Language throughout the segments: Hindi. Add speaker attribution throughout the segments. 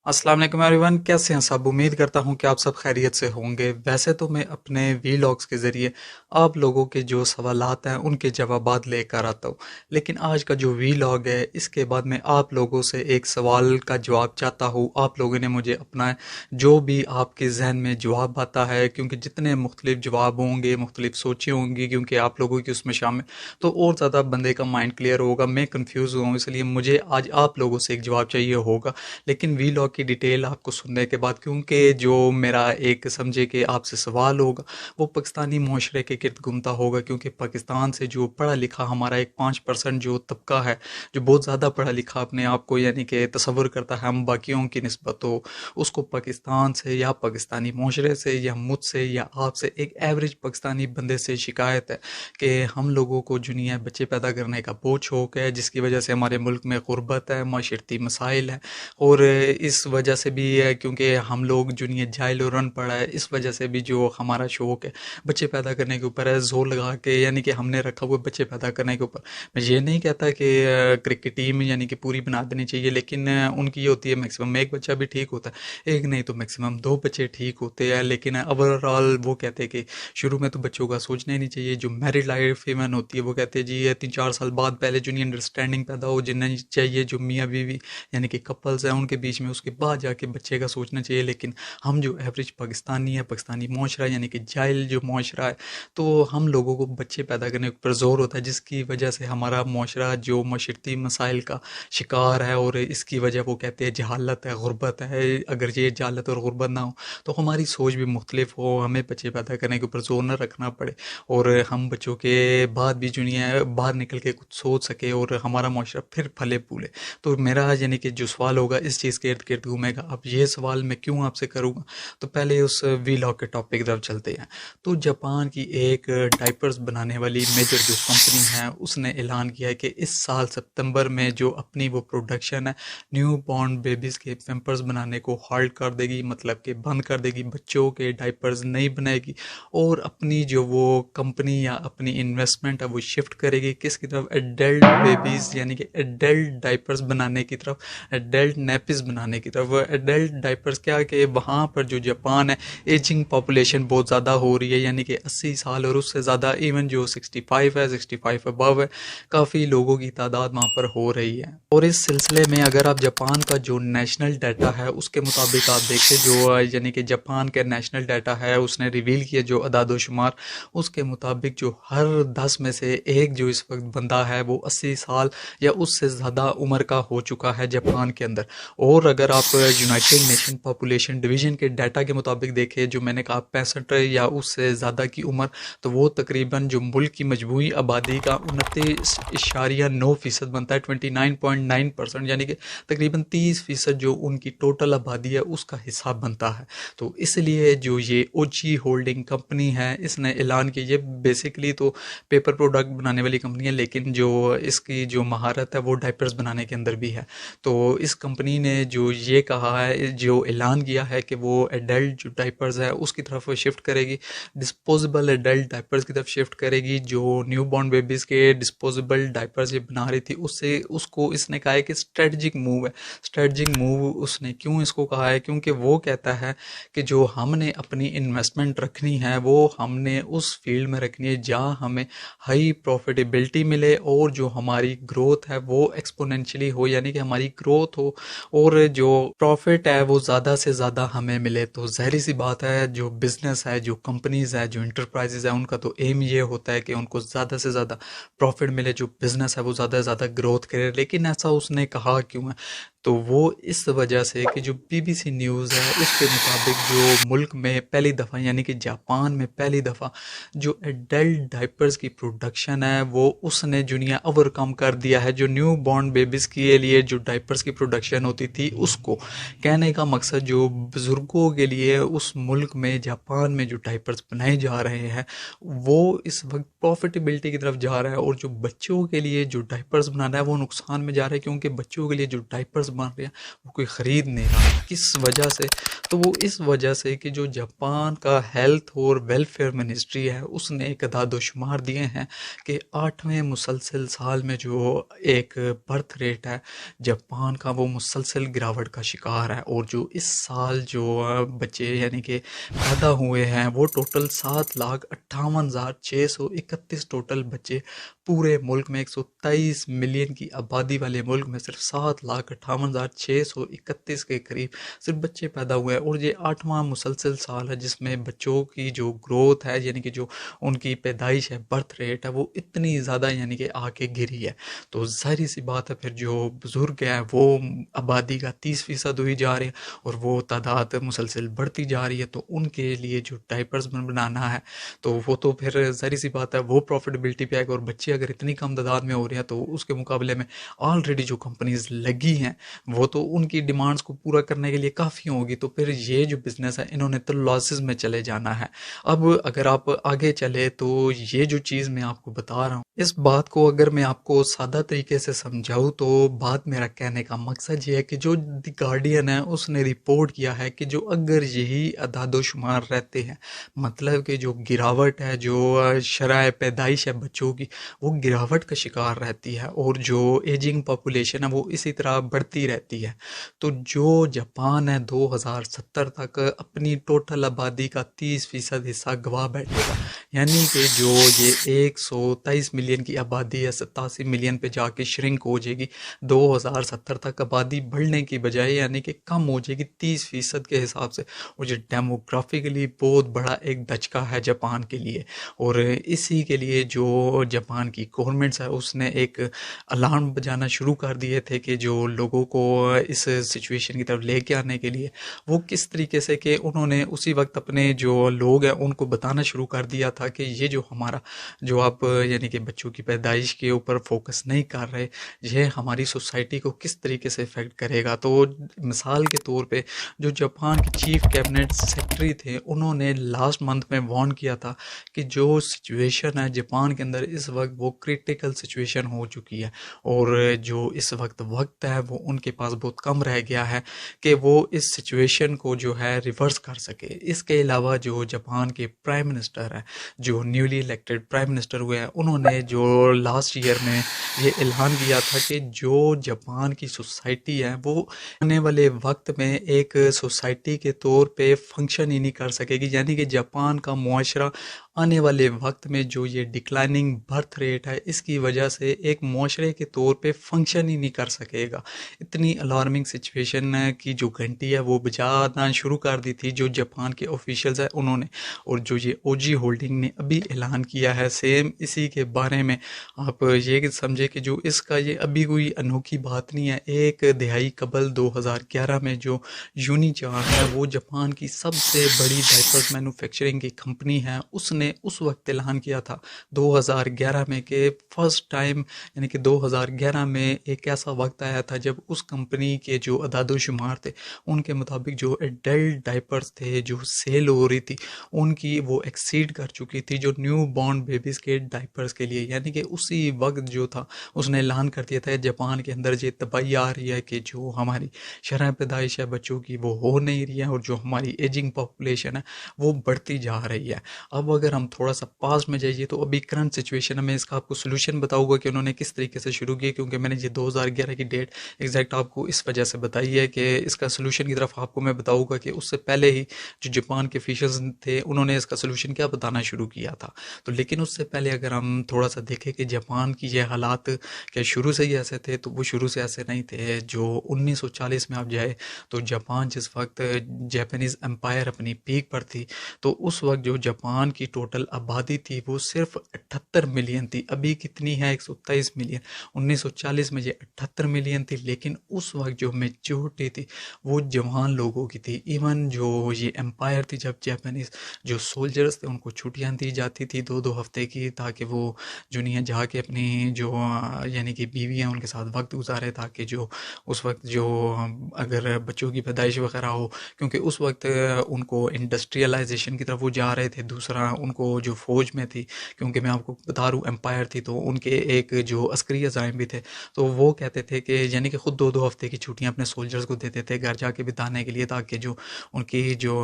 Speaker 1: अस्सलाम वालेकुम एवरीवन, कैसे हैं सब। उम्मीद करता हूं कि आप सब खैरियत से होंगे। वैसे तो मैं अपने वीलॉग्स के ज़रिए आप लोगों के जो सवालात हैं उनके जवाबात लेकर आता हूं, लेकिन आज का जो वीलॉग है इसके बाद मैं आप लोगों से एक सवाल का जवाब चाहता हूं। आप लोगों ने मुझे अपना जो भी आपके जहन में जवाब आता है, क्योंकि जितने मुख्तलिफ जवाब होंगे, मुख्तलिफ सोचें होंगी, क्योंकि आप लोगों की उसमें शामिल, तो और ज़्यादा बंदे का माइंड क्लियर होगा। मैं कंफ्यूज हूँ, इसलिए मुझे आज आप लोगों से एक जवाब चाहिए होगा। लेकिन वीलॉग की डिटेल आपको सुनने के बाद, क्योंकि जो मेरा एक समझे कि आपसे सवाल होगा वो पाकिस्तानी माशरे के गिर्द घूमता होगा, क्योंकि पाकिस्तान से जो पढ़ा लिखा हमारा एक 5% जो तबका है, जो बहुत ज़्यादा पढ़ा लिखा अपने आप को यानी कि तसव्वुर करता है हम बाकियों की निस्बत, तो उसको पाकिस्तान से या पाकिस्तानी माशरे से या मुझसे या आपसे एक एवरेज पाकिस्तानी बंदे से शिकायत है कि हम लोगों को जुनिया बच्चे पैदा करने का बहुत शौक़ है, जिसकी वजह से हमारे मुल्क में गुर्बत है, माशरती मसाइल है। और इस वजह से भी है क्योंकि हम लोग दुनिया जाहिल और अनपढ़ है, इस वजह से भी जो हमारा शौक़ है बच्चे पैदा करने के ऊपर है, जोर लगा के यानी कि हमने रखा हुआ बच्चे पैदा करने के ऊपर। मैं ये नहीं कहता कि क्रिकेट टीम यानी कि पूरी बना देनी चाहिए, लेकिन उनकी ये होती है मैक्सिमम एक बच्चा भी ठीक होता है, एक नहीं तो मैक्सिमम दो बच्चे ठीक होते हैं। लेकिन ओवरऑल वो कहते हैं कि शुरू में तो बच्चों का सोचना ही नहीं चाहिए। जो मैरिड लाइफ इवन होती है वो कहते हैं जी ये 3-4 साल बाद पहले जो नहीं अंडरस्टैंडिंग पैदा हो जिन्हें चाहिए, जो मियाँ बीवी यानी कि कपल्स हैं उनके बीच में, उसके बाद जाके बच्चे का सोचना चाहिए। लेकिन हम जो एवरेज पाकिस्तानी है, पाकिस्तानी माशरा यानी कि जाहिल जो माशरा है, तो हम लोगों को बच्चे पैदा करने पर जोर होता है, जिसकी वजह से हमारा माशरा जो माशरती मसाइल का शिकार है। और इसकी वजह वो कहते हैं जहालत है, गुर्बत है। अगर ये जहालत और गुर्बत ना हो तो हमारी सोच भी मुख्तलिफ हो, हमें बच्चे पैदा करने के ऊपर जोर न रखना पड़े, और हम बच्चों के बाद भी दुनिया बाहर निकल के कुछ सोच सके और हमारा माशरा फिर फले फूले। तो मेरा यानी कि जो सवाल होगा इस चीज़ के इर्द गिर्द घूमेगा। अब ये सवाल मैं क्यों आपसे करूँगा, तो पहले उस वीलॉग के टॉपिक की तरफ चलते हैं। तो जापान की एक डाइपर्स बनाने वाली मेजर जो कंपनी है उसने ऐलान किया है कि इस साल सितंबर में जो अपनी वो प्रोडक्शन है न्यू बॉर्न बेबीज़ के पैम्पर्स बनाने को हॉल्ट कर देगी, मतलब कि बंद कर देगी, बच्चों के डाइपर्स नहीं बनाएगी, और अपनी जो वो कंपनी या अपनी इन्वेस्टमेंट है वो शिफ्ट करेगी किसकी तरफ, एडल्ट बेबीज़ यानी कि एडल्ट डाइपर्स बनाने की तरफ, एडल्ट नेपिस बनाने की तरफ। एडल्ट डाइपर्स क्या कि वहाँ पर जो जापान है एजिंग पॉपुलेशन बहुत ज़्यादा हो रही है, यानी कि 80 साल और उससे ज़्यादा, इवन जो 65 है, 65 अबव है, काफ़ी लोगों की तादाद वहाँ पर हो रही है। और इस सिलसिले में अगर आप जापान का जो नेशनल डाटा है उसके मुताबिक आप देखें, जो यानी कि जापान का नेशनल डाटा है उसने रिवील किया जो अदादोशुमार, उसके मुताबिक जो हर 10 में से एक जो इस वक्त बंदा है वो 80 साल या उससे ज़्यादा उम्र का हो चुका है जापान के अंदर। और अगर आप यूनाइटेड नेशन पॉपुलेशन डिवीज़न के डाटा के मुताबिक देखें, जो मैंने कहा 65 या उससे ज़्यादा की उम्र, तो वो तकरीबन जो मुल्क की मजमूई आबादी का 29.9% बनता है, 29.9%, यानी कि तकरीबन 30% जो उनकी टोटल आबादी है उसका हिस्सा बनता है। तो इसलिए जो ये ओजी होल्डिंग कंपनी है इसने ऐलान किया, ये बेसिकली तो पेपर प्रोडक्ट बनाने वाली कंपनी है, लेकिन जो इसकी जो महारत है वो डाइपर्स बनाने के अंदर भी है। तो इस कंपनी ने जो ये कहा है, जो ऐलान किया है कि वो एडल्ट जो डाइपर्स है उसकी तरफ शिफ्ट करेगी, डिस्पोजेबल एडल्ट डाइपर्स की तरफ शिफ्ट करेगी। जो न्यू बॉर्न बेबीज़ के डिस्पोजेबल डाइपर्स ये बना रही थी उससे उसको इसने कहा है कि स्ट्रेटजिक मूव है। स्ट्रेटजिक मूव उसने क्यों इसको कहा है, क्योंकि वो कहता है कि जो हमने अपनी इन्वेस्टमेंट रखनी है वो हमने उस फील्ड में रखनी है जहाँ हमें हाई प्रॉफिटेबिलिटी मिले और जो हमारी ग्रोथ है वो एक्सपोनेंशियली हो, यानी कि हमारी ग्रोथ हो और जो प्रॉफिट है वो ज़्यादा से ज़्यादा हमें मिले। तो ज़ाहिर सी बात है जो बिज़नेस है, जो कंपनीज़ है, जो इंटरप्राइजेज है, उनका तो एम ये होता है कि उनको ज़्यादा से ज़्यादा प्रॉफिट मिले, जो बिज़नेस है वो ज़्यादा से ज़्यादा ग्रोथ करे। लेकिन ऐसा उसने कहा क्यों है, तो वो इस वजह से कि जो बीबीसी न्यूज़ है उसके मुताबिक जो मुल्क में पहली दफ़ा यानी कि जापान में पहली दफ़ा जो एडल्ट डाइपर्स की प्रोडक्शन है वो उसने दुनिया ओवरकम कर दिया है। जो न्यू बॉर्न बेबीज़ के लिए जो डाइपर्स की प्रोडक्शन होती थी उसको, कहने का मकसद जो बुज़ुर्गों के लिए उस मुल्क में जापान में जो डाइपर्स बनाए जा रहे हैं वो इस वक्त प्रॉफिटेबिलिटी की तरफ जा रहा है, और जो बच्चों के लिए जो डाइपर्स बनाना है वो नुकसान में जा रहा है, क्योंकि बच्चों के लिए जो डाइपर्स बन रहे हैं वो कोई ख़रीद नहीं रहा। किस वजह से, तो वो इस वजह से कि जो जापान का हेल्थ और वेलफेयर मिनिस्ट्री है उसने एक अदाद-ओ-शुमार दिए हैं कि 8वें मुसलसल साल में जो एक बर्थ रेट है जापान का वो मुसलसल गिरावट का शिकार है। और जो इस साल जो बच्चे यानी कि पैदा हुए हैं वो टोटल 7,58,631 टोटल बच्चे पूरे मुल्क में, 123 मिलियन की आबादी वाले मुल्क में सिर्फ 7,58,631 के करीब सिर्फ बच्चे पैदा हुए हैं। और ये 8वां मुसलसल साल है जिसमें बच्चों की जो ग्रोथ है यानी कि जो उनकी पैदाइश है, बर्थ रेट है, वो इतनी ज़्यादा यानी कि आके गिरी है। तो ज़ाहिर सी बात है फिर जो बुज़ुर्ग है वो आबादी का 30% हुई जा रही है और वो तादाद मुसलसल बढ़ती जा रही है। तो उनके लिए जो डायपर्स बनाना है तो वो तो फिर ज़ाहिर सी बात है वो प्रॉफिटेबिलिटी पे आएगा। और बच्चे अगर इतनी कम तादाद में हो रहे हैं तो उसके मुकाबले में ऑलरेडी जो कंपनीज लगी हैं वो तो उनकी डिमांड्स को पूरा करने के लिए काफ़ी होगी। तो फिर ये जो बिज़नेस है इन्होंने तो लॉसेस में चले जाना है। अब अगर आप आगे चले तो ये जो चीज़ मैं आपको बता रहा हूँ, इस बात को अगर मैं आपको सादा तरीके से समझाऊँ तो बात मेरा कहने का मकसद ये है कि जो द गार्डियन है उसने रिपोर्ट किया है कि जो अगर यही अदादोशुमार रहते हैं, मतलब कि जो गिरावट है, जो शरह पैदाइश है बच्चों की, वो गिरावट का शिकार रहती है और जो एजिंग पॉपुलेशन है वो इसी तरह बढ़ती रहती है। तो जो जापान है 2070 तक अपनी टोटल आबादी का 30% हिस्सा गवा बैठेगा। यानी कि जो ये 123 मिलियन की आबादी है 87 मिलियन पे जाके श्रिंक हो जाएगी 2070 तक। आबादी बढ़ने की बजाय यानी कि कम हो जाएगी 30% के हिसाब से। और ये डेमोग्राफिकली बहुत बड़ा एक धचका है जापान के लिए। और इसी के लिए जो जापान की गवर्नमेंट्स है उसने एक अलार्म बजाना शुरू कर दिए थे कि जो लोगों को इस सिचुएशन की तरफ लेके आने के लिए वो किस तरीके से, कि उन्होंने उसी वक्त अपने जो लोग हैं उनको बताना शुरू कर दिया था कि ये जो हमारा जो आप यानी कि बच्चों की पैदाइश के ऊपर फोकस नहीं कर रहे, यह हमारी सोसाइटी को किस तरीके से इफेक्ट करेगा। तो मिसाल के तौर पे जो जापान के चीफ कैबिनेट सेक्रेटरी थे उन्होंने लास्ट मंथ में वार्न किया था कि जो सिचुएशन है जापान के अंदर इस वक्त वो क्रिटिकल सिचुएशन हो चुकी है और जो इस वक्त है वो उनके पास बहुत कम रह गया है कि वो इस सिचुएशन को जो है रिवर्स कर सके। इसके अलावा जो जापान के प्राइम मिनिस्टर हैं, जो न्यूली इलेक्टेड प्राइम मिनिस्टर हुए हैं, उन्होंने जो लास्ट ईयर में ये ऐलान किया था कि जो जापान की सोसाइटी है वो आने वाले वक्त में एक सोसाइटी के तौर पे फंक्शन ही नहीं कर सकेगी। यानी कि जापान का मुआशरा आने वाले वक्त में जो ये डिक्लाइनिंग बर्थ रेट है इसकी वजह से एक मुआशरे के तौर पे फंक्शन ही नहीं कर सकेगा। इतनी अलार्मिंग सिचुएशन की जो घंटी है वो बजाना शुरू कर दी थी जो जापान के ऑफिशियल्स है उन्होंने। और जो ये ओजी होल्डिंग ने अभी ऐलान किया है सेम इसी के बारे में, आप ये समझे कि जो इसका ये अभी कोई अनोखी बात नहीं है। एक दिहाई कबल 2011 में जो यूनिचार है वो जापान की सबसे बड़ी डायपर्स मैन्युफैक्चरिंग की कंपनी है, उसने उस वक्त ऐलान किया था 2011 में कि फर्स्ट टाइम यानी कि 2011 में एक ऐसा वक्त आया था जब उस कंपनी के जो अदादोशुमार थे उनके मुताबिक जो एडल्ट डायपर्स थे जो सेल हो रही थी उनकी वो एक्सीड कर चुकी थी जो न्यू बॉर्न बेबीज़ के डायपर्स के लिए। यानी कि उसी वक्त जो था उसने ऐलान कर दिया था जापान के अंदर ये तबाही आ रही है कि जो हमारी शरह पैदाइश है बच्चों की वो हो नहीं रही है और जो हमारी एजिंग पॉपुलेशन है वो बढ़ती जा रही है। अब अगर हम थोड़ा सा पास्ट में जाइए तो अभी करंट सिचुएशन में इसका आपको सोल्यूशन बताऊंगा कि उन्होंने किस तरीके से शुरू किया, क्योंकि मैंने ये 2011 की डेट एग्जैक्ट आपको इस वजह से बताई है कि इसका सोल्यूशन की तरफ आपको मैं बताऊंगा कि उससे पहले ही जो जापान के ऑफिशियल्स थे उन्होंने इसका सोल्यूशन क्या बताना शुरू किया था। तो लेकिन उससे पहले अगर हम थोड़ा सा देखें कि जापान की ये हालात क्या शुरू से ही ऐसे थे, तो वो शुरू से ऐसे नहीं थे। जो 1940 में आप जाए तो जापान जिस वक्त जापानीज एम्पायर अपनी पीक पर थी तो उस वक्त जो जापान की टोटल आबादी थी वो सिर्फ 78 मिलियन थी। अभी कितनी है 127 मिलियन। 1940 में ये 78 मिलियन थी, लेकिन उस वक्त जो मेजोरिटी थी वो जवान लोगों की थी। इवन जो ये एम्पायर थी जब जापानीज जो सोल्जर्स थे उनको छुट्टियां दी जाती थी 2-2 हफ्ते की, ताकि वो दुनिया जाके अपनी जो यानी कि बीवी हैं उनके साथ वक्त गुजारे, ताकि जो उस वक्त जो अगर बच्चों की पैदाइश वगैरह हो, क्योंकि उस वक्त उनको इंडस्ट्रियलाइजेशन की तरफ वो जा रहे थे। दूसरा उनको को जो फ़ौज में थी, क्योंकि मैं आपको बता रहा हूँ एम्पायर थी, तो उनके एक जो अस्करी अज़ाइम भी थे, तो वो कहते थे कि यानी कि ख़ुद 2-2 हफ़्ते की छुट्टियाँ अपने सोल्जर्स को देते थे घर जाके बिताने के लिए, ताकि जो उनकी जो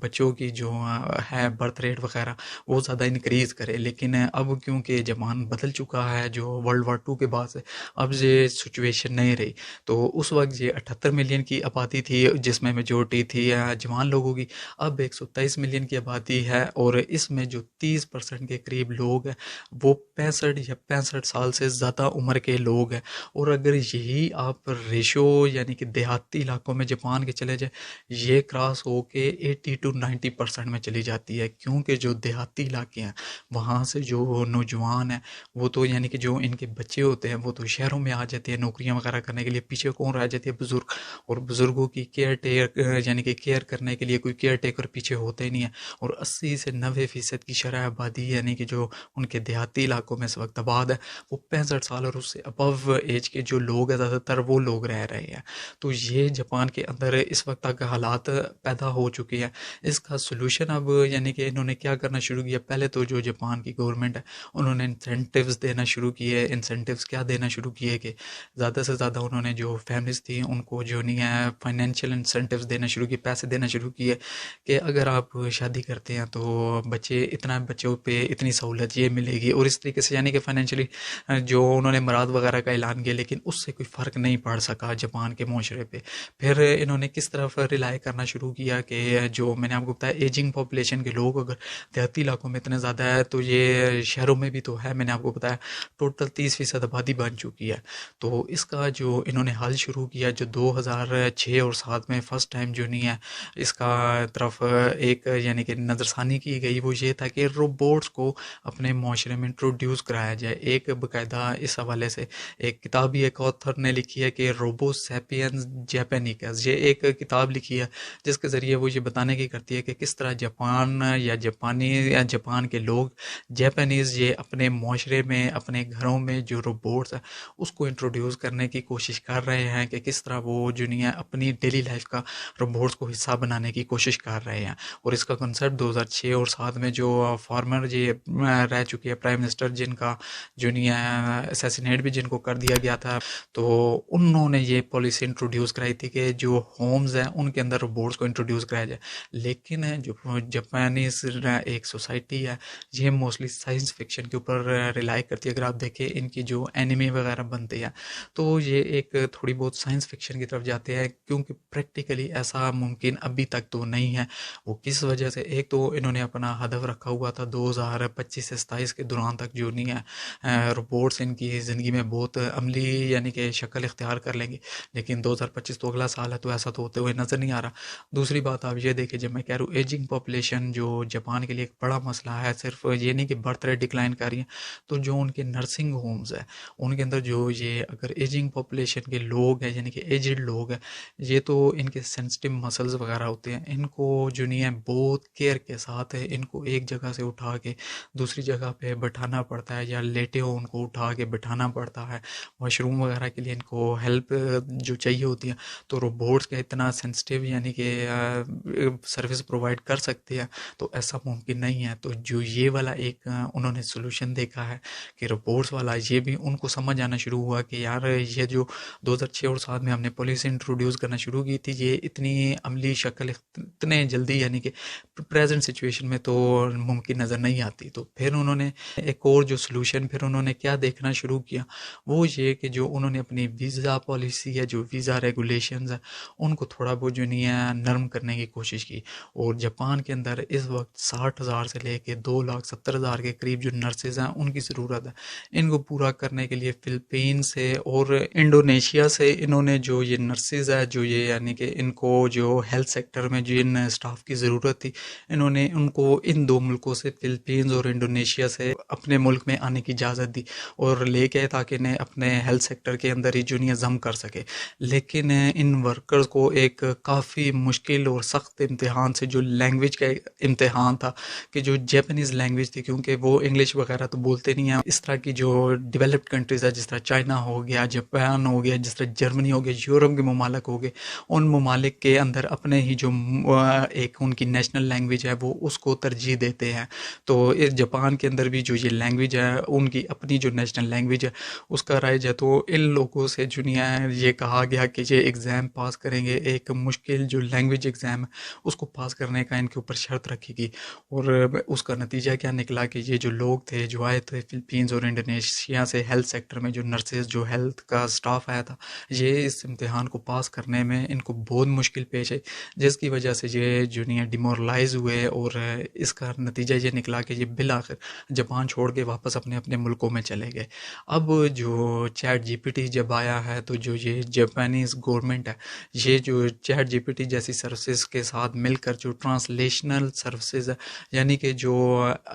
Speaker 1: बच्चों की जो है बर्थ रेट वग़ैरह वो ज़्यादा इंक्रीज़ करे। लेकिन अब क्योंकि ज़माना बदल चुका है जो वर्ल्ड वार 2 के बाद से, अब ये सिचुएशन नहीं रही। तो उस वक़्त ये 78 मिलियन की आबादी थी जिसमें मेजॉरिटी थी जवान लोगों की। अब 123 मिलियन की आबादी है और इसमें जो 30% के करीब लोग हैं वो 65 या 65 साल से ज़्यादा उम्र के लोग हैं। और अगर यही आप रेशो यानी कि देहाती इलाकों में जापान के चले जाए, ये क्रॉस होके 80 टू 90% में चली जाती है, क्योंकि जो देहाती इलाके हैं वहाँ से जो नौजवान हैं वो तो यानी कि जो इनके बच्चे होते हैं वो तो शहरों में आ जाते हैं नौकरियां वगैरह करने के लिए। पीछे कौन रह जाती है? बुजुर्ग। और बुजुर्गों की केयर टेकर यानी कि केयर करने के लिए कोई केयर टेकर पीछे होते ही नहीं है। और 80 से 90% की शरह आबादी यानी कि जो उनके देहाती इलाकों में इस वक्त आबाद है वो 65 साल और उससे अबव एज के जो लोग हैं ज़्यादातर वो लोग रह रहे हैं। तो ये जापान के अंदर इस वक्त तक हालात पैदा हो चुके हैं। इसका सोल्यूशन अब यानी कि इन्होंने क्या करना शुरू किया, पहले तो जो जापान की गवर्नमेंट है उन्होंने इंसेंटिव्स देना शुरू किए। इंसेंटिव्स क्या देना शुरू किए कि ज़्यादा से ज़्यादा उन्होंने जो फैमिलीज थी उनको जो नहीं है फाइनेंशियल इंसेंटिव्स देना शुरू किए, पैसे देना शुरू किए कि अगर आप शादी करते हैं तो बच्चों पे इतनी सहूलत ये मिलेगी। और इस तरीके से यानी कि फाइनेंशियली जो उन्होंने मराद वगैरह का ऐलान किया, लेकिन उससे कोई फ़र्क नहीं पड़ सका जापान के माशरे पे। फिर इन्होंने किस तरफ रिलाई करना शुरू किया कि जो मैंने आपको बताया एजिंग पॉपुलेशन के लोग अगर देहाती इलाकों में इतने ज़्यादा है तो ये शहरों में भी तो है। मैंने आपको बताया टोटल 30% आबादी बन चुकी है। तो इसका जो इन्होंने हल शुरू किया जो 2006 और 7 में फ़र्स्ट टाइम जो नहीं है इसका तरफ एक यानी कि नज़रसानी की गई, वो ये था कि रोबोट्स को अपने माशरे में इंट्रोड्यूस कराया जाए। एक बाकायदा इस हवाले से एक किताब भी एक ऑथर ने लिखी है कि रोबो सैपियंस जैपनिकस, ये एक किताब लिखी है जिसके ज़रिए वो ये बताने की करती है कि किस तरह जापान या जापानी या जापान के लोग जैपनीज़ ये अपने माशरे में अपने घरों में जो रोबोट्स है उसको इंट्रोड्यूस करने की कोशिश कर रहे हैं कि किस तरह वो जो नहीं है अपनी डेली लाइफ का रोबोट्स को हिस्सा बनाने की कोशिश कर रहे हैं। और इसका कंसेप्ट 2006 और 7 में जो फॉर्मर ये रह चुके हैं प्राइम मिनिस्टर जिनका जो नहीं है असैसिनेट भी जिनको कर दिया गया था, तो उन्होंने ये पॉलिसी इंट्रोड्यूस कराई थी कि जो होम्स हैं उनके अंदर रोबोट्स को इंट्रोड्यूस कराया जाए। लेकिन जो जापानीज एक सोसाइटी है ये मोस्टली साइंस फिक्शन के ऊपर रिलाई करती है। अगर आप देखें इनकी जो एनिमे वगैरह बनते हैं तो ये एक थोड़ी बहुत साइंस फिक्शन की तरफ जाते हैं, क्योंकि प्रैक्टिकली ऐसा मुमकिन अभी तक तो नहीं है। वो किस वजह से, एक तो इन्होंने अपना हदफ रखा हुआ था 2025 से 27 के दौरान तक जो नहीं है रोबोट्स इनकी ज़िंदगी में बहुत अमली यानी कि शक्ल इख्तियार कर लेंगे। लेकिन 2025 तो अगला साल है तो ऐसा तो होते हुए नज़र नहीं आ रहा। दूसरी बात आप ये देखिए, जब मैं कह रहा हूँ एजिंग पॉपुलेशन जो जापान के लिए एक बड़ा मसला है, सिर्फ ये नहीं कि बर्थ रेट डिक्लाइन कर रही है, तो जो उनके नर्सिंग होम्स है उनके अंदर जो ये अगर एजिंग पॉपुलेशन के लोग हैं यानी कि एजड लोग हैं, ये तो इनके सेंसिटिव मसल्स वगैरह होते हैं, इनको जो नहीं है बहुत केयर के साथ है इनको एक जगह से उठा के दूसरी जगह पे बैठाना पड़ता है, या लेटे हो उनको उठा के बैठाना पड़ता है। वॉशरूम वगैरह के लिए इनको हेल्प जो चाहिए होती है, तो रोबोट्स का इतना सेंसिटिव यानी कि सर्विस प्रोवाइड कर सकते हैं तो ऐसा मुमकिन नहीं है। तो जो ये वाला एक उन्होंने सोल्यूशन देखा है कि रोबोट्स वाला, ये भी उनको समझ आना शुरू हुआ कि यार ये जो 2006 और 7 में हमने पॉलिसी इंट्रोड्यूस करना शुरू की थी ये इतनी अमली शक्ल इतने जल्दी यानी कि प्रेजेंट सिचुएशन में तो मुमकिन नज़र नहीं आती। तो फिर उन्होंने एक और जो सोल्यूशन फिर उन्होंने क्या देखना शुरू किया, वो ये कि जो उन्होंने अपनी वीज़ा पॉलिसी है, जो वीज़ा रेगुलेशंस है, उनको थोड़ा बहुत जो नहीं है नरम करने की कोशिश की। और जापान के अंदर इस वक्त 60,000 से लेके 2,70,000 के करीब जो नर्सेज हैं उनकी ज़रूरत है। इनको पूरा करने के लिए फ़िलिपीन से और इंडोनेशिया से इन्होंने जो ये नर्सेज है जो ये यानी कि इनको जो हेल्थ सेक्टर में जिन स्टाफ की ज़रूरत थी, इन्होंने उनको इन दो मुल्कों से फ़िलिपींस और इंडोनेशिया से अपने मुल्क में आने की इजाज़त दी और लेके आए ताकि इन्हें अपने हेल्थ सेक्टर के अंदर ही जो निज़म कर सके। लेकिन इन वर्कर्स को एक काफ़ी मुश्किल और सख्त इम्तिहान से, जो लैंग्वेज का इम्तिहान था कि जो जैपनीज़ लैंग्वेज थी, क्योंकि वो इंग्लिश वगैरह तो बोलते नहीं हैं। इस तरह की जो डेवलप्ड कंट्रीज़ है जिस तरह चाइना हो गया, जापान हो गया, जिस तरह जर्मनी हो गया, यूरोप के ममालिक हो गए, उन ममालिक के अंदर अपने ही जो एक उनकी नेशनल लैंग्वेज है वो उसको तरजीह लेते हैं। तो इस जापान के अंदर भी जो ये लैंग्वेज है, उनकी अपनी जो नेशनल लैंग्वेज है उसका राइज है। तो इन लोगों से दुनिया है ये कहा गया कि ये एग्ज़ाम पास करेंगे, एक मुश्किल जो लैंग्वेज एग्ज़ाम है उसको पास करने का इनके ऊपर शर्त रखी। और उसका नतीजा क्या निकला कि ये जो लोग थे जो आए थे फिलीपींस और इंडोनेशिया से, हेल्थ सेक्टर में जो नर्सेज जो हेल्थ का स्टाफ आया था, ये इस इम्तिहान को पास करने में इनको बहुत मुश्किल पेश आई, जिसकी वजह से ये जूनियर डिमोरलाइज हुए। और इसका नतीजा ये निकला कि ये बिल आखिर जापान छोड़ के वापस अपने अपने मुल्कों में चले गए। अब जो चैट जीपीटी जब आया है तो जो ये जापानीज़ गवर्नमेंट है, ये जो चैट जीपीटी जैसी सर्विसेज के साथ मिलकर जो ट्रांसलेशनल सर्विसेज है, यानी कि जो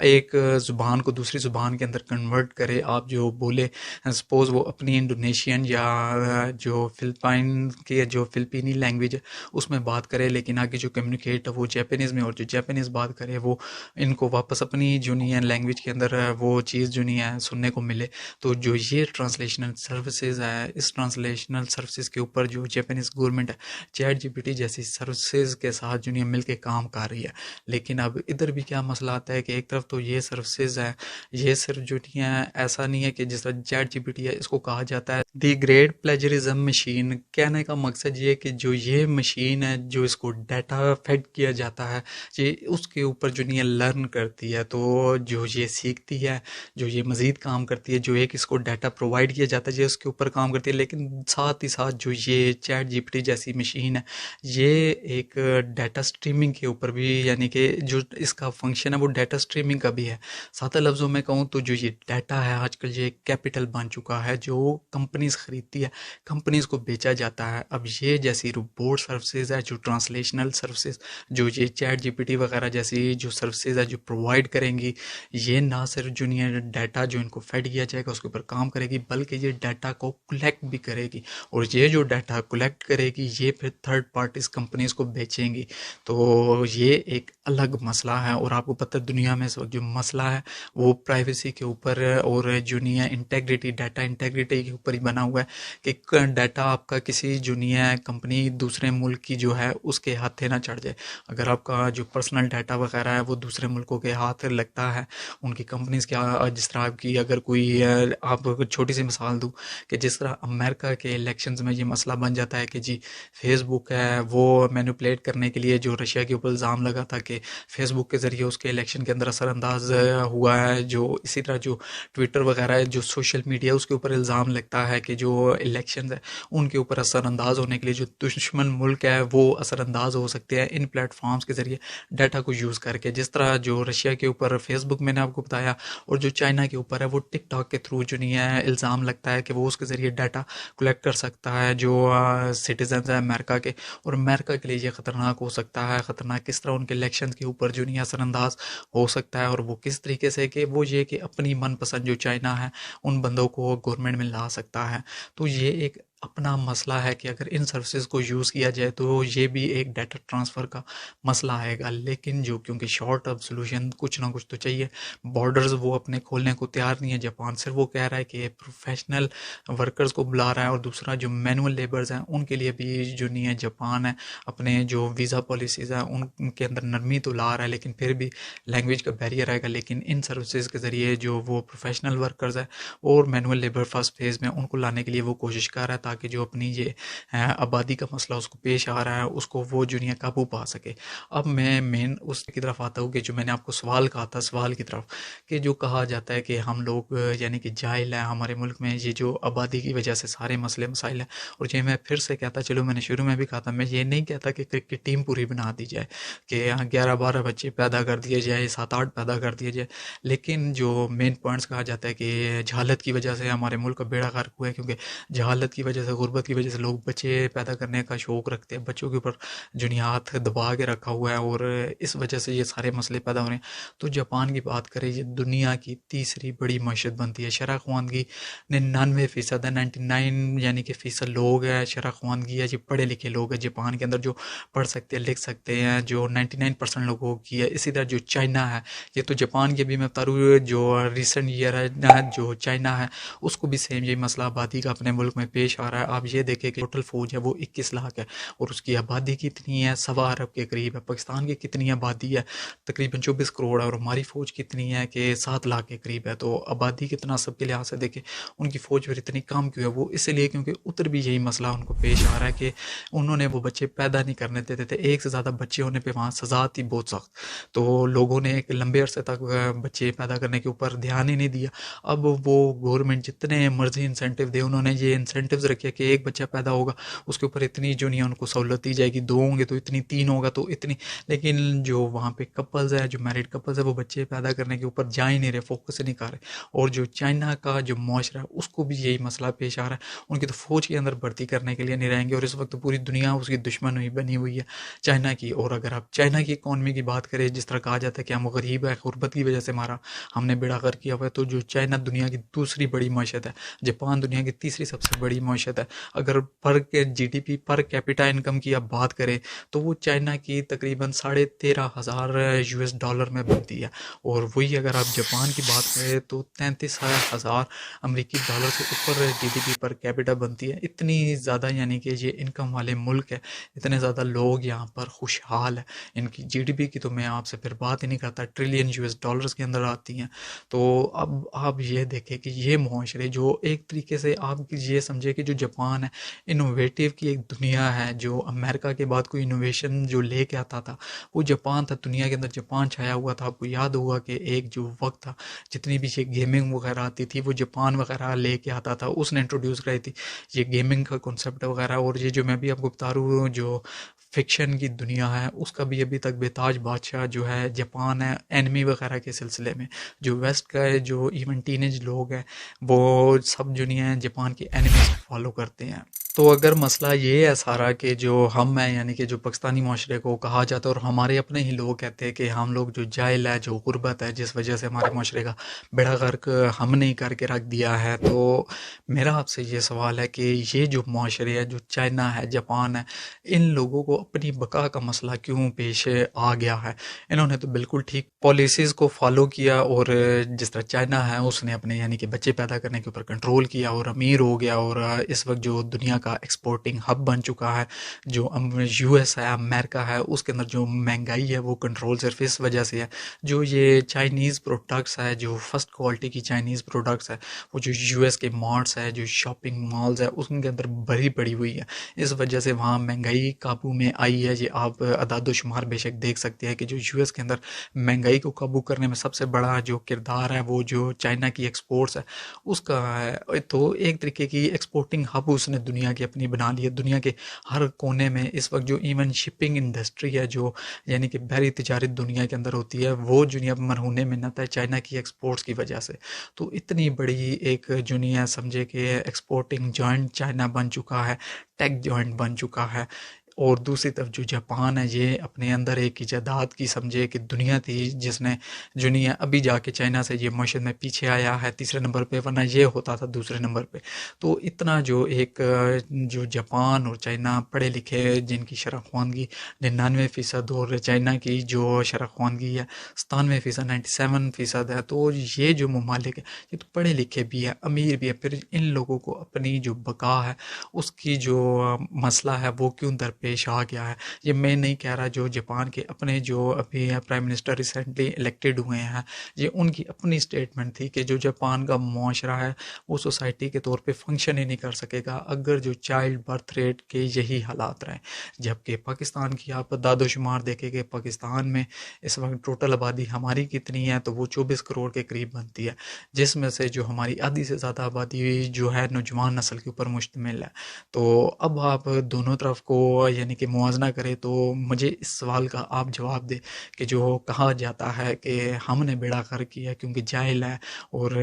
Speaker 1: एक ज़ुबान को दूसरी ज़ुबान के अंदर कन्वर्ट करे, आप जो बोले सपोज़ वो अपनी इंडोनेशियन या जो फिलिपाइन के जो फिलिपीनी लैंग्वेज है उसमें बात करे, लेकिन आगे जो कम्युनिकेट है वो जापानीज़ में, और जो जापानीज़ बात करे वो इनको वापस अपनी जो नहीं है लैंग्वेज के अंदर वो चीज़ जो नहीं है सुनने को मिले। तो जो ये ट्रांसलेशनल सर्विसेज है, इस ट्रांसलेशनल सर्विसेज के ऊपर जो जापानीज़ गवर्नमेंट है चैट जीपीटी जैसी सर्विसेज के साथ जो नहीं मिल के काम कर रही है। लेकिन अब इधर भी क्या मसला आता है कि एक तरफ तो ये सर्विसेज है, ये सिर्फ जो नहीं है, ऐसा नहीं है कि जिस तरह चैट जीपीटी है इसको कहा जाता है दी ग्रेट प्लेजरिज्म मशीन। कहने का मकसद ये है कि जो ये मशीन है जो इसको डाटा फेड किया जाता है, ये उसके ऊपर जो नहीं है लर्न करती है, तो जो ये सीखती है, जो ये मज़ीद काम करती है, जो एक इसको डाटा प्रोवाइड किया जाता है ये उसके ऊपर काम करती है। लेकिन साथ ही साथ जो ये चैट जीपीटी जैसी मशीन है ये एक डाटा स्ट्रीमिंग के ऊपर भी, यानी कि जो इसका फंक्शन है वो डाटा स्ट्रीमिंग का भी है। सादा लफ्ज़ों में कहूँ तो जो ये डाटा है आजकल ये कैपिटल बन चुका है जो कंपनीज खरीदती है, कंपनीज को बेचा जाता है। अब ये जैसी रोबोट सर्विसेज है, जो ट्रांसलेशनल सर्विसेज, जो ये चैट जीपीटी वगैरह जैसी जो सर्विसेज है जो प्रोवाइड करेंगी, ये ना सिर्फ जो नहीं है डाटा जो इनको फेड किया जाएगा उसके ऊपर काम करेगी, बल्कि ये डाटा को कलेक्ट भी करेगी, और ये जो डाटा कलेक्ट करेगी ये फिर थर्ड पार्टीज कंपनीज को बेचेंगी। तो ये एक अलग मसला है। और आपको पता है दुनिया में इस वक्त जो मसला है वो प्राइवेसी के ऊपर और जो नहीं है इंटेग्रिटी, डाटा इंटेग्रिटी के ऊपर ही बना हुआ है कि डाटा आपका किसी जो नहीं है कंपनी दूसरे मुल्क की जो है उसके हाथे ना चढ़ जाए। अगर आपका जो पर्सनल डाटा वगैरह है वो दूसरे मुल्कों के हाथ लगता है, उनकी कंपनीज के जिस तरह आपकी अगर कोई आप छोटी सी मिसाल दूँ कि जिस तरह अमेरिका के इलेक्शंस में ये मसला बन जाता है कि जी फेसबुक है वो मैनिपुलेट करने के लिए जो रशिया के ऊपर इल्ज़ाम लगा था कि फेसबुक के ज़रिए उसके इलेक्शन के अंदर असरअंदाज हुआ है, जो इसी तरह जो ट्विटर वगैरह है जो सोशल मीडिया उसके ऊपर इल्ज़ाम लगता है कि जो इलेक्शन है उनके ऊपर असरअंदाज होने के लिए जो दुश्मन मुल्क है वो असरअंदाज हो सकते हैं इन प्लेटफॉर्म्स के ज़रिए डाटा को यूज़ करके। जिस तरह जो रशिया के ऊपर फेसबुक मैंने आपको बताया, और जो चाइना के ऊपर है वो टिकटॉक के थ्रू जो नहीं है इल्ज़ाम लगता है कि वो उसके ज़रिए डाटा कलेक्ट कर सकता है जो सिटीजन है अमेरिका के, और अमेरिका के लिए ये ख़तरनाक हो सकता है। ख़तरनाक किस तरह उनके इलेक्शन के ऊपर जो नहीं असरअंदाज हो सकता है, और वो किस तरीके से कि वो ये कि अपनी मनपसंद जो चाइना है उन बंदों को गवर्नमेंट में ला सकता है। तो ये एक अपना मसला है कि अगर इन सर्विसेज को यूज़ किया जाए तो ये भी एक डाटा ट्रांसफ़र का मसला आएगा। लेकिन जो क्योंकि शॉर्ट टर्म सोल्यूशन कुछ ना कुछ तो चाहिए, बॉर्डर्स वो अपने खोलने को तैयार नहीं है जापान, सिर्फ वो कह रहा है कि प्रोफेशनल वर्कर्स को बुला रहा है, और दूसरा जो मैनुअल लेबर्स हैं उनके लिए भी जो नहीं है जापान है अपने जो वीज़ा पॉलिसीज़ हैं उनके अंदर नरमी तो ला रहा है, लेकिन फिर भी लैंग्वेज का बैरियर आएगा। लेकिन इन सर्विसेज के ज़रिए जो वो प्रोफेशनल वर्कर्स हैं और मैनुअल लेबर फर्स्ट फेज़ में उनको लाने के लिए वो कोशिश कर रहा है ताकि जो अपनी ये आबादी का मसला उसको पेश आ रहा है उसको वो जो नहीं काबू पा सके। अब मैं मेन उसकी तरफ आता हूँ कि जो मैंने आपको सवाल कहा था, सवाल की तरफ, कि जो कहा जाता है कि हम लोग यानी कि जाहिल हैं, हमारे मुल्क में ये जो आबादी की वजह से सारे मसले मसाइल हैं। और ये मैं फिर से कहता, चलो मैंने शुरू में भी कहा था, मैं ये नहीं कहता कि क्रिकेट टीम पूरी बना दी जाए, कि यहाँ 11-12 बच्चे पैदा कर दिए जाए, 7-8 पैदा कर दिए जाए, लेकिन जो मेन पॉइंट्स कहा जाता है कि जहालत की वजह से हमारे मुल्क का बेड़ा गर्क हुआ है, क्योंकि जहालत की वजह से, गुर्बत की वजह से लोग बच्चे पैदा करने का शौक़ रखते हैं, बच्चों के ऊपर जुनिया हाथ दबा के रखा हुआ है, और इस वजह से ये सारे मसले पैदा हो रहे हैं। तो जापान की बात करें, ये दुनिया की तीसरी बड़ी मईशत बनती है, शरह ख्वानगी 99% है, 99 यानी कि फ़ीसद लोग हैं शरह ख्वानगी है, ये पढ़े लिखे लोग हैं जापान के अंदर जो पढ़ सकते हैं लिख सकते हैं, जो 99% लोगों की है। इसी तरह जो चाइना है, ये तो जापान की भी मैं बता रहा हूँ, जो रिसेंट ईयर है जो चाइना है उसको भी सेम यही मसला आबादी का अपने मुल्क में पेश आ आ रहा है। आप ये देखें कि टोटल फौज है वो 21 लाख है और उसकी आबादी कितनी है, 1.25 अरब के करीब है। पाकिस्तान की कितनी आबादी है, तकरीबन 24 करोड़ है, और हमारी फ़ौज कितनी है कि 7 लाख के करीब है। तो आबादी कितना सबके लिहाज से देखें, उनकी फ़ौज फिर इतनी कम क्यों है? वो इसलिए क्योंकि उधर भी यही मसला उनको पेश आ रहा है कि उन्होंने वो बच्चे पैदा नहीं करने देते थे। एक से ज़्यादा बच्चे होने पे वहाँ सज़ा थी बहुत सख्त। तो लोगों ने एक लंबे अरसे तक बच्चे पैदा करने के ऊपर ध्यान ही नहीं दिया। अब वो गवर्नमेंट जितने मर्जी इंसेंटिव दे, उन्होंने ये इंसेंटिव्स रखे कि एक बच्चा पैदा होगा उसके ऊपर इतनी जो नहीं है उनको सहूलत दी जाएगी, 2 होंगे तो इतनी, 3 होगा तो इतनी। लेकिन जो वहाँ पे कपल्स है, जो मैरिड कपल्स है, वो बच्चे पैदा करने के ऊपर जा ही नहीं रहे, फोकस नहीं कर रहे। और जो चाइना का जो मुआशरा है उसको भी यही मसला पेश आ रहा है। उनकी तो फौज के अंदर भर्ती करने के लिए नहीं रहेंगे, और इस वक्त तो पूरी दुनिया उसकी दुश्मन हुई बनी हुई है चाइना की। और अगर आप चाइना की इकॉनमी की बात करें, जिस तरह कहा जाता है कि हम गरीब है, गुर्बत की वजह से हमारा हमने बेड़ा गर्क किया हुआ है, तो जो चाइना दुनिया की दूसरी बड़ी मईशत है, जापान दुनिया की तीसरी सबसे बड़ी मईशत है। अगर पर जीडीपी पर कैपिटा इनकम की आप बात करें तो वो चाइना की तकरीबन 13,500 यूएस डॉलर में बनती है। और वही अगर आप जापान की बात करें तो 33,000 अमेरिकी डॉलर से ऊपर जीडीपी पर कैपिटा बनती है। इतनी ज़्यादा यानी कि ये इनकम वाले मुल्क है, इतने ज़्यादा लोग यहाँ पर खुशहाल है। इनकी जीडीपी की तो मैं आपसे फिर बात ही नहीं करता, ट्रिलियन यूएस डॉलर्स के अंदर आती हैं। तो अब आप ये देखें कि ये मुआशरे जो एक तरीके से आप ये समझे कि जो जापान है इनोवेटिव की एक दुनिया है, जो अमेरिका के बाद कोई इनोवेशन जो लेके आता था वो जापान था। दुनिया के अंदर जापान छाया हुआ था। आपको याद होगा कि एक जो वक्त था जितनी भी ये गेमिंग वगैरह आती थी वो जापान वगैरह लेके आता था, उसने इंट्रोड्यूस कराई थी ये गेमिंग का कॉन्सेप्ट वगैरह। और ये जो मैं भी आपको बता रहा हूँ जो फिक्शन की दुनिया है उसका भी अभी तक बेताज बादशाह जो है जापान है, एनिमी वगैरह के सिलसिले में। जो वेस्ट का है, जो इवन टीनेज लोग हैं वो सब जो नहीं है जापान की एनिमीज फॉलो करते हैं। तो अगर मसला ये है सारा कि जो हम हैं यानी कि जो पाकिस्तानी माशरे को कहा जाता है, और हमारे अपने ही लोग कहते हैं कि हम लोग जो जाहिल है, जो गुर्बत है, जिस वजह से हमारे माशरे का बेड़ा गर्क हमने ही करके रख दिया है। तो मेरा आपसे ये सवाल है कि ये जो माशरे है, जो चाइना है, जापान है, इन लोगों को अपनी बका का मसला क्यों पेश आ गया है? इन्होंने तो बिल्कुल ठीक पॉलिसीज़ को फॉलो किया, और जिस तरह चाइना है उसने अपने यानी कि बच्चे पैदा करने के ऊपर कंट्रोल किया और अमीर हो गया, और इस वक्त जो दुनिया का एक्सपोर्टिंग हब बन चुका है। जो यूएस है, अमेरिका है, उसके अंदर जो महंगाई है वो कंट्रोल सिर्फ इस वजह से है। जो ये चाइनीज़ प्रोडक्ट्स है, जो फर्स्ट क्वालिटी की चाइनीज़ प्रोडक्ट्स है, वो जो यूएस के मॉल्स है, जो शॉपिंग मॉल्स है, उनके अंदर भरी पड़ी हुई है। इस वजह से वहाँ महंगाई काबू में आई है। ये आप अदाद शुमार बेशक देख सकते हैं कि जो यूएस के अंदर महंगाई को काबू करने में सबसे बड़ा जो किरदार है वो जो चाइना की एक्सपोर्ट्स है उसका है। तो एक तरीके की एक्सपोर्टिंग हब उसने दुनिया की अपनी बना ली है। दुनिया के हर कोने में इस वक्त जो इवन शिपिंग इंडस्ट्री है, जो यानी कि बहरी तिजारत दुनिया के अंदर होती है, वो दुनिया मरहूने मिन्नत है चाइना की एक्सपोर्ट्स की वजह से। तो इतनी बड़ी एक दुनिया समझे कि एक्सपोर्टिंग जॉइंट चाइना बन चुका है, टेक जॉइंट बन चुका है। और दूसरी तरफ जो जापान है ये अपने अंदर एक इजादात की समझे कि दुनिया थी जिसने दुनिया अभी जाके चाइना से ये मशहद में पीछे आया है तीसरे नंबर पे, वरना ये होता था दूसरे नंबर पे। तो इतना जो एक जो जापान और चाइना पढ़े लिखे जिनकी शरह ख्वानगी 99% और चाइना की जो शरह ख्वानगी है 97%, 97% है। तो ये जो ममालिक है ये तो पढ़े लिखे भी है, अमीर भी है, फिर इन लोगों को अपनी जो बका है उसकी जो मसला है वो क्यों दरपेश आ गया है? ये मैं नहीं कह रहा, जो जापान के अपने जो अभी प्राइम मिनिस्टर रिसेंटली इलेक्टेड हुए हैं ये उनकी अपनी स्टेटमेंट थी कि जो जापान का मुआशरा है वो सोसाइटी के तौर पे फंक्शन ही नहीं कर सकेगा अगर जो चाइल्ड बर्थ रेट के यही हालात रहें। जबकि पाकिस्तान की आप दादोशुमार देखेंगे, पाकिस्तान में इस वक्त टोटल आबादी हमारी कितनी है तो वो 24 करोड़ के करीब बनती है, जिसमें से जो हमारी आधी से ज़्यादा आबादी जो है नौजवान नस्ल के ऊपर मुश्तमिल है। तो अब आप दोनों तरफ को यानी कि मुआवजा करें तो मुझे इस सवाल का आप जवाब दें कि जो कहा जाता है कि हमने बेड़ा गर्क किया क्योंकि जाहिल है और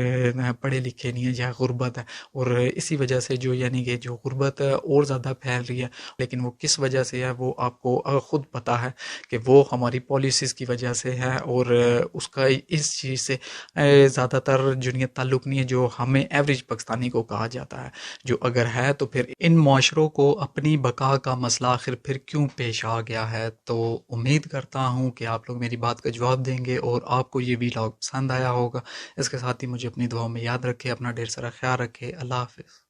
Speaker 1: पढ़े लिखे नहीं है या गुर्बत है, और इसी वजह से जो यानी कि जो गुर्बत और ज़्यादा फैल रही है। लेकिन वो किस वजह से है वो आपको ख़ुद पता है कि वो हमारी पॉलिसीज़ की वजह से है, और उसका इस चीज़ से ज़्यादातर जो ताल्लुक़ नहीं है जो हमें एवरेज पाकिस्तानी को कहा जाता है। जो अगर है तो फिर इन माशरों को अपनी बका का मसला आखिर फिर क्यों पेश आ गया है? तो उम्मीद करता हूँ कि आप लोग मेरी बात का जवाब देंगे और आपको ये वीलॉग पसंद आया होगा। इसके साथ ही मुझे अपनी दुआ में याद रखें, अपना ढेर सारा ख्याल रखें। अल्लाह हाफ़िज़।